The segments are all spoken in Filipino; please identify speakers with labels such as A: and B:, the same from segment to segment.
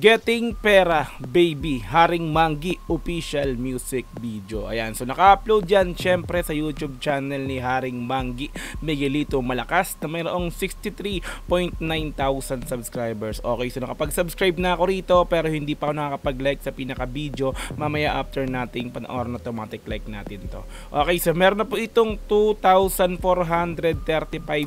A: Getting Pera Baby, Haring Manggi official music video. Ayan, so naka-upload yan syempre sa YouTube channel ni Haring Manggi Miguelito Malakas na mayroong 63.9 thousand subscribers. Okay, so nakapag-subscribe na ako rito pero hindi pa ako nakakapag-like sa pinaka-video. Mamaya after nating panoorin, automatic like natin to. Okay, so meron na po itong 2,435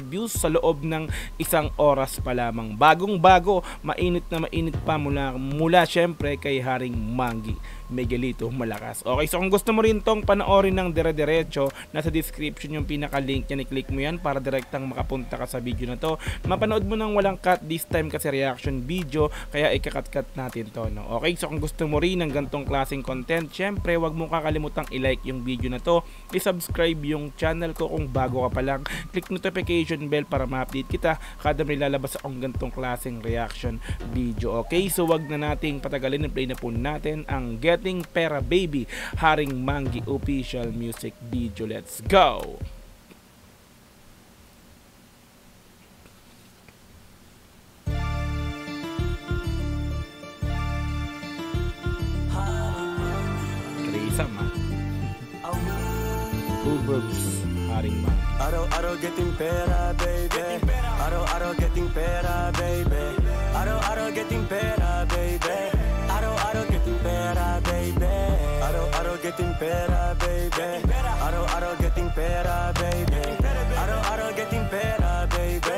A: views sa loob ng isang oras pa lamang. Bagong-bago, mainit na mainit pa mula syempre kay Haring Manggi Miguelito Malakas. Okay, so kung gusto mo rin tong panoorin ng dire-diretso, nasa description yung pinaka-link niya, i-click mo yan para direktang makapunta ka sa video na to. Mapanood mo nang walang cut this time kasi reaction video, kaya ikakat-cut natin to, no? Okay, so kung gusto mo rin ng gantong klaseng content, syempre wag mo kakalimutang i-like yung video na to, i-subscribe yung channel ko kung bago ka pa lang, click notification bell para ma-update kita kada may lalabas akong gantong klaseng reaction video. Okay, so wag na nating patagalin, play na po natin ang Getting Pera Baby Haring Manggi official music video. Let's go! Trisam ha? Two verbs, Haring Manggi.
B: Araw-araw getting pera, baby. Araw-araw getting pera, baby. Araw-araw getting pera, baby. Araw-araw getting pera, baby. Araw-araw getting pera, baby. Araw-araw getting pera, baby. Araw-araw getting pera, baby.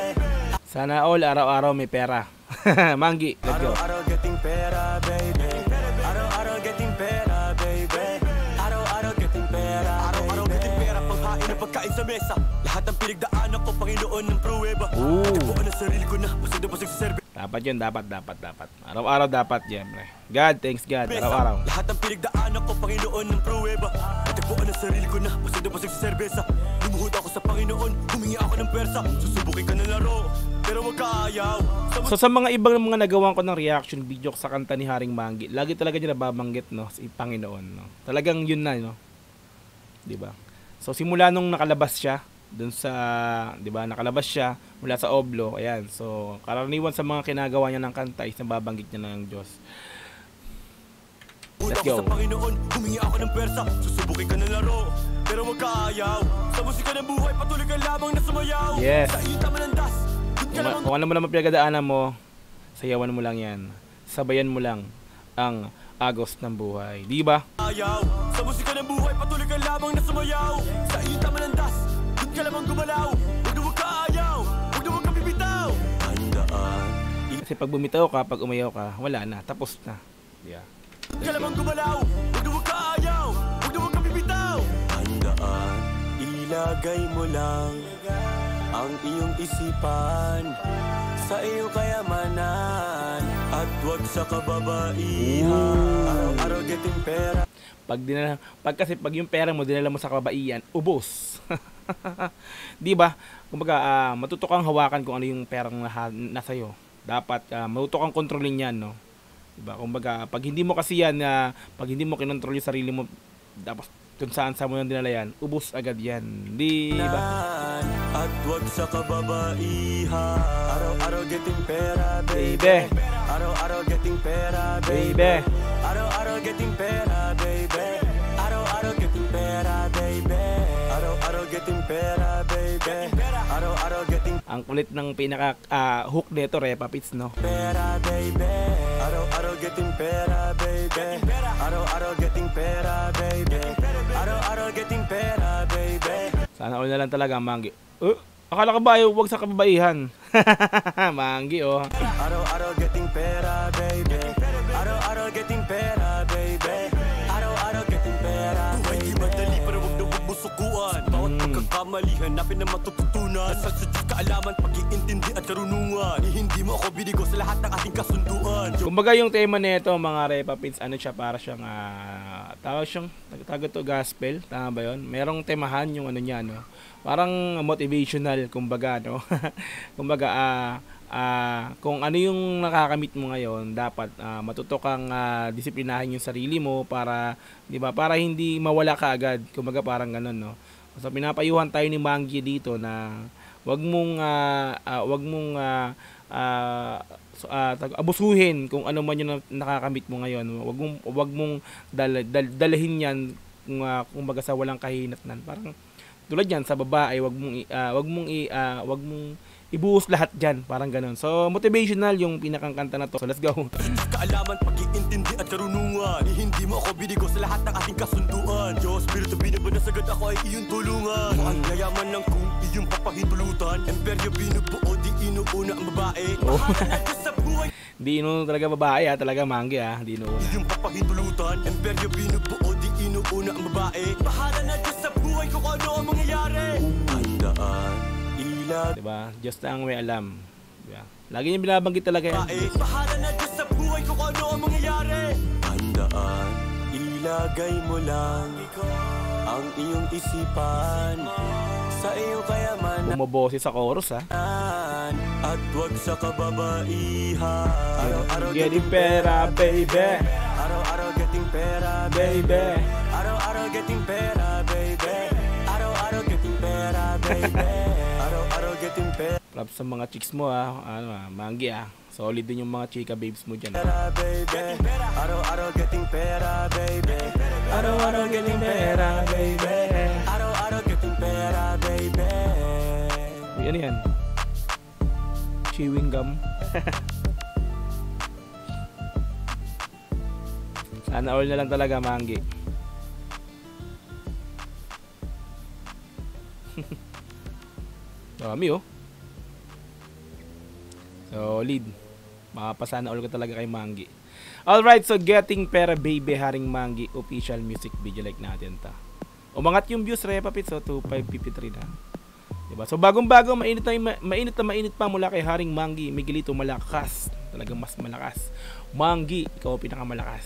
A: Sana all araw-araw may pera. Manggi, let's go.
B: Araw-araw getting pera, baby. Araw-araw getting pera, baby. Araw-araw getting pera, araw-araw getting pera. Panghain ng pagkain sa mesa. Lahat ng pinagdaanan ko, Panginoon ng pruweba. Nagbuo ng sarili ko na, pasig na pasig sa serve.
A: Dapat yun, dapat. Araw-araw dapat, syempre. God, thanks God, araw-araw.
B: Lahat ng pinagdaanan ko, Panginoon ng pruweba. Natagpuan ang sarili ko na, pasig na pasig sa serbesa. Lumuhod ako sa Panginoon, humingi ako ng pwersa. Susubukin ka ng laro, pero wag ka ayaw.
A: So sa mga ibang mga nagawa ko ng reaction video sa kanta ni Haring Manggi, lagi talaga niya nababanggit, no, si Panginoon, no. Talagang yun na, no. 'Di ba? So simula nung nakalabas siya dun sa, 'di ba, nakalabas siya mula sa Oblo, ayan. So karaniwan sa mga kinagawa niya ng kanta is nababanggit niya ng Diyos. Let's go.
B: Sa Panginoon, humingi ako ng pwersa. Susubukin ka ng laro, pero wag ka ayaw. Sa musika ng buhay, patuloy ka lamang na sumayaw.
A: Yes.
B: Sa iyong tama ng das.
A: Kung ano mo naman pinagdaanan mo, sayawan mo lang yan. Sabayan mo lang ang agos ng buhay. Di ba?
B: Ayaw. Sa musika ng buhay, patuloy ka lamang na sumayaw. Sa iyong tama ng das, doon ka lamang gumalaw. Huwag ka ayaw, huwag ka bibitaw. Handaan.
A: Kasi pag bumitaw ka, pag umayaw ka, wala na, tapos na. Yeah.
B: Huwag ka lamang gumalaw, huwag ka ayaw, huwag ka bibitaw. Handaan, ilagay mo lang ang iyong isipan sa iyong kayamanan at wag sa kababaihan. Araw-araw getting pera.
A: Kasi pag yung pera mo dinala mo sa kababaihan, ubos. 'Di ba? Kumbaga matuto kang hawakan kung ano yung perang nasa iyo. Dapat matuto kang kontrolin 'yan, no. 'Di ba? Kumbaga pag hindi mo kasi yan pag hindi mo kinontrol yung sarili mo, dapat kung saan mo nang dinala yan, ubos agad yan. Di ba?
B: At wag sa kababaihan. Araw-araw getting pera,
A: baby.
B: Araw-araw getting pera,
A: baby.
B: Araw-araw getting pera, baby. Araw-araw getting pera, baby. Araw-araw getting pera, baby. Araw-araw getting.
A: Ang kulit ng pinaka hook nito, Repa Pits, no?
B: Pera, baby. Araw-araw getting pera, baby. Araw-araw getting pera, baby. Araw-araw getting pera, baby.
A: Sana all na lang talaga, Manggi. Akala ko ba wag sa kababaihan? Manggi, oh.
B: Araw-araw getting pera, baby. Araw-araw getting pera, baby. Araw-araw getting pera, baby. Hindi madali pero wag na wag mo sukuan. Bawat pagkakamali, hanapin na matututunan. Sa Diyos kaalaman, pag-iintindi at karunungan. Hindi mo ako binigo sa lahat ng ating kasunduan.
A: Kumbaga yung tema nito, mga Repa Pits, ano siya, para siyang tawag to gospel, tama ba yun? Merong temahan yung ano niya, no? Parang motivational, kumbaga, no? Kumbaga, kung ano yung nakakamit mo ngayon, dapat matuto kang disiplinahin yung sarili mo para, 'di ba? Para hindi mawala ka agad. Kumbaga parang ganoon, no? So pinapayuhan tayo ni Manggi dito na wag mong abusuhin kung ano man yung nakakamit mo ngayon. Wag mong dalahin yan kung baga sa walang kahinatnan. Parang tulad yan sa babae, wag mong ibuhos lahat dyan, parang ganun. So motivational yung pinakang kanta na to. So let's go.
B: Kaalaman, pag-iintindi at karunungan, hindi mo ako binigo sa lahat ng ating kasunduan. Diyos, Espiritu, binabanasagad ako ay iyong tulungan. Ang yayaman ng kung iyong papahintulutan, imperyo binubuo, di inuuna ang babae. Mahala na Diyos sa buhay.
A: Di inuuna talaga babae talaga Manggi Di inuuna.
B: Iyong papahintulutan, imperyo binubuo, di inuuna ang babae. Mahala na Diyos sa buhay kung ano ang mangyayari. Handaan, ilag,
A: diba? Just ang may alam. Diba? Lagi niya binabanggit talaga yan.
B: bahala na Diyos sa buhay kung ano ang mangyayari. Handaan, ilagay mo lang ang iyong isipan sa iyong kayamanan
A: Bumoboses sa chorus
B: at wag sa kababaihan. Araw-araw
A: Getting pera, baby.
B: Araw-araw getting pera,
A: Baby.
B: Araw-araw getting pera, baby. Araw-araw getting pera, baby. Araw-araw getting pera,
A: Props sa mga chicks mo Manggi Solid din yung mga chika babes mo dyan.
B: baby. Araw-araw getting pera, baby.
A: Araw-araw getting pera, baby.
B: Araw-araw getting pera, baby.
A: Ano yan? Chewing gum. Sana all na lang talaga Manggi. Dami solid. Makapasana all ko talaga kay Manggi. Alright, so Getting Pera Baby, Haring Manggi official music video like natin ta. Umangat yung views Repapit, so 2553 na. Diba? So bagong-bago, mainit pa mula kay Haring Manggi. Miguelito malakas. Talagang mas malakas. Manggi, ikaw pinakamalakas.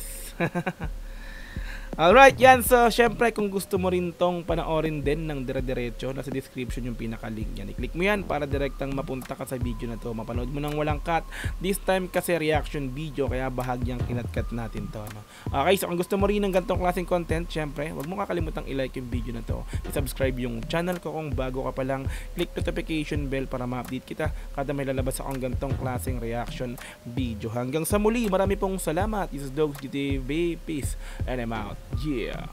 A: Alright, yan. So, syempre, kung gusto mo rin tong panoorin din ng dire-diretso, nasa description yung pinaka-link yan. I-click mo yan para direktang mapunta ka sa video na to. Mapanood mo nang walang cut. This time kasi reaction video, kaya bahagyang kinat-cut natin to. Okay, so kung gusto mo rin ng ganitong klaseng content, syempre, wag mo kakalimutang i-like yung video na to. I-subscribe yung channel ko kung bago ka pa lang. Click notification bell para ma-update kita kada may lalabas akong ganitong klaseng reaction video. Hanggang sa muli, marami pong salamat. This is Dogs GTV. Peace. And I'm out. Yeah.